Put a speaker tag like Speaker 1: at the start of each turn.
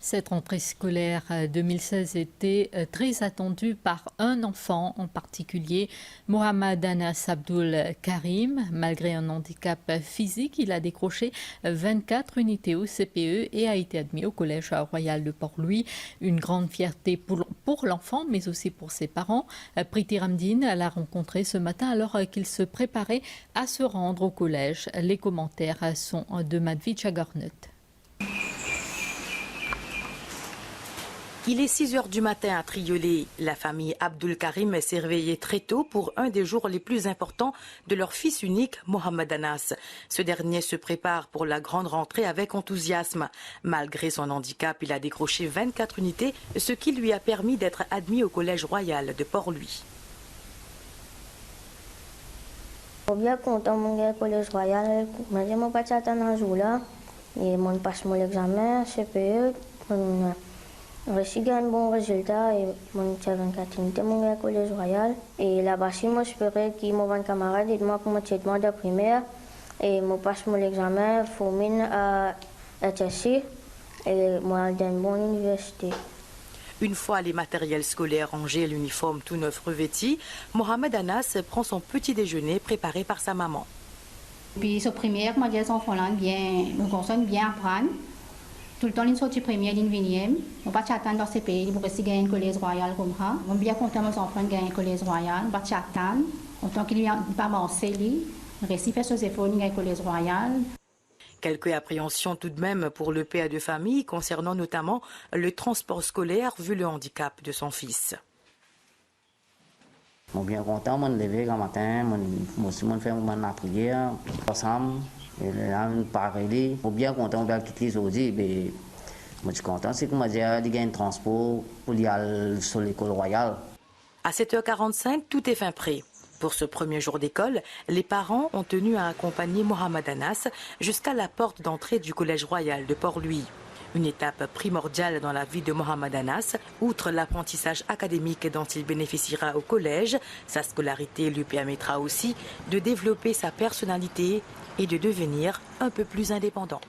Speaker 1: Cette rentrée scolaire 2016 était très attendue par un enfant en particulier, Mohamed Anas Abdul Karim. Malgré un handicap physique, il a décroché 24 unités au CPE et a été admis au Collège Royal de Port-Louis. Une grande fierté pour l'enfant, mais aussi pour ses parents. Priti Ramdine l'a rencontré ce matin alors qu'il se préparait à se rendre au collège. Les commentaires sont de Madhvi Garnet.
Speaker 2: Il est 6 h du matin à Triolet. La famille Abdul Karim s'est réveillée très tôt pour un des jours les plus importants de leur fils unique, Mohamed Anas. Ce dernier se prépare pour la grande rentrée avec enthousiasme. Malgré son handicap, il a décroché 24 unités, ce qui lui a permis d'être admis au Collège Royal de Port-Louis.
Speaker 3: Je suis bien content de Collège Royal. Je suis pas un jour là. Et je passe mon examen CPE. J'ai eu un bon résultat et mon 24 unités mon Collège Royal. Et là-bas, moi, j'espérais qu'il m'envoie un camarade et moi pour mon traitement de primaire. Et je passe mon examen, formine à HSC et moi dans une bonne université.
Speaker 2: Une fois les matériels scolaires rangés et l'uniforme tout neuf revêti, Mohamed Anas prend son petit déjeuner préparé par sa maman.
Speaker 4: Puis, ce primaire, moi, les enfants là, nous consomment bien apprendre. Tout le temps, ils sortent première, ils viennent. On va attendre dans ces pays pour essayer de gagner un collège royal comme ça. On est bien content, mes enfants, de gagner un collège royal. On va attendre. Autant qu'ils ne viennent pas m'enseigner. On réussit à faire ses efforts de gagner un collège royal.
Speaker 2: Quelques appréhensions tout de même pour le père de famille concernant notamment le transport scolaire vu le handicap de son fils.
Speaker 5: Je suis bien content de me lever le matin, je fais ma prière ensemble. Je suis bien content de quitter les aujourd'hui. Je suis content c'est que je gagne un transport pour aller sur l'école royale.
Speaker 2: À 7 h 45, tout est fin prêt. Pour ce premier jour d'école, les parents ont tenu à accompagner Mohamed Anas jusqu'à la porte d'entrée du Collège Royal de Port-Louis. Une étape primordiale dans la vie de Mohamed Anas, outre l'apprentissage académique dont il bénéficiera au collège, sa scolarité lui permettra aussi de développer sa personnalité et de devenir un peu plus indépendant.